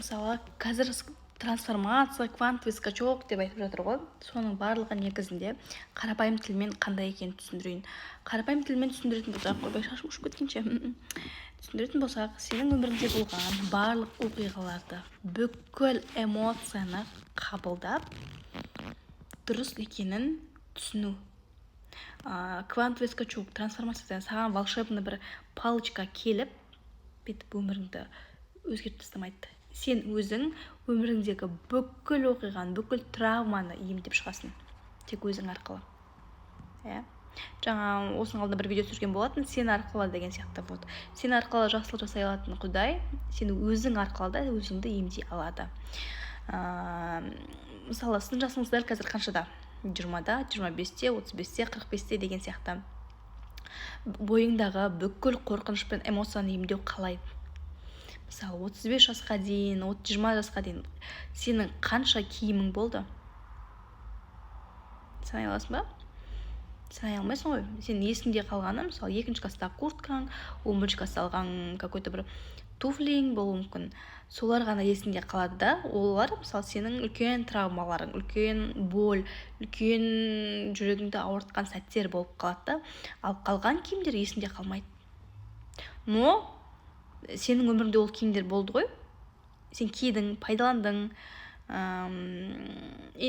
мысалы қазір трансформация, квантовый скачок деп айтып жатыр ғой. Соның барлығы негізінде қарапайым тілмен қандай екенін түсіндірейін. Қарапайым тілмен түсіндіретін болсақ, қойбай шашым ұшып кеткенше түсіндіретін болсақ, сенің өміріңде болған барлық оқиғаларды, бүкіл эмоцияны қабылдап, дұрыс екенін түсіну. Квантовый скачок, трансформациядан саған волшебный бір палочка келіп, бетіп өміріңді өзгертіп тастамайды. Сен өзің өміріңдегі бүкіл оқиғаны, бүкіл травманы емдеп шығасың. Тек өзің арқылы. Жаңа осының алдында бір видео түсірген болатын, сен арқылы деген сияқты. Вот. Сен арқылы жақсылық жасай алатын Құдай, сен өзің арқылы да өзіңді емдей алады. Мысалы, сіздің жасыңыз дәл қазір қаншада? 20-да, 25-те, 35-те, 45-те деген сияқты. Бойыңдағы бүкіл қорқыныш пен эмоцияны емдеу қалай? Мысалы, 35 жасқа дейін, 20 жасқа дейін сенің қанша киімің болды? Санай аласың ба? Санай алмайсың ғой. Сен есіңде қалғаны, мысалы, 2-ші класстағы курткаң, 11-ші класста алған какой-то бір туфлиң болуы мүмкін. Солар ғана есіңде қалады да, олар, мысалы, сенің үлкен травмаларың, үлкен боль, үлкен жүрегіңді ауыртқан сәттер болып қалады да, ал қалған киімдер есіңде қалмайды. Но сенің өміріңде ол киімдер болды ғой. Сен кидің, пайдаландың,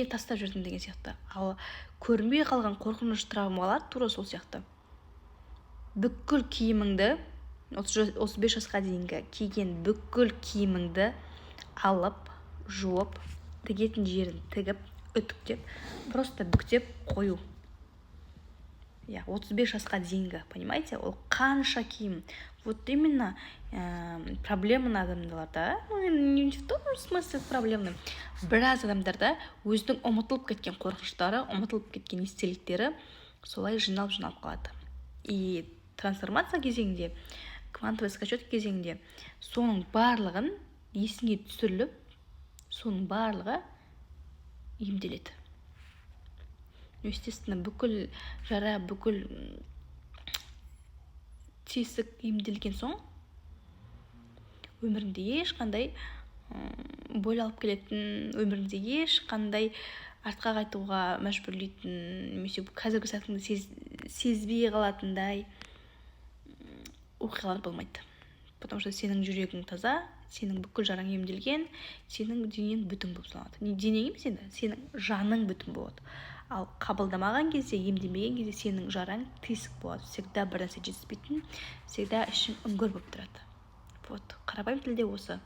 тастап жүрдің деген сияқты. Ал көрінбей қалған қорқыныш травмалар тура сол сияқты. Бүкіл киіміңді, 35 жасқа дейінгі киген бүкіл киіміңді алып, жуып, тігетін жерін тігіп, үтіктеп, просто бүктеп қою. 35 жасқа дейінгі, понимаете, ол қанша киім. Вот именно проблемный адамдарда, не в том смысле проблемный, біраз адамдарда өзінің ұмытылып кеткен қорқыныштары, ұмытылып кеткен естеліктері солай жиналып қалады. И трансформация кезеңінде, квантовый скачок кезеңінде соның барлығын есіңе түсіріліп, соның барлығы емделеді. Естественно, бүкіл жара, бүкіл тесік емделген соң, өміріңде ешқандай боль алып келетін, өміріңде ешқандай артқа қайтуға мәжбүрлейтін, немесе қазіргі сәтіңді сезбей қалатындай оқиғалар болмайды. Потому что сенің жүрегің таза, сенің бүкіл жараң емделген, сенің денең бүтін болып саналады. Не денең емес енді, сенің жаның бүтін болады. Ал қабылдамаған кезде, емдемеген кезде сенің жараң тесік болады. Всегда бір нәрсе жетіспейтін, всегда ішің үңгір болып тұрады. Вот, қарапайым тілде осы.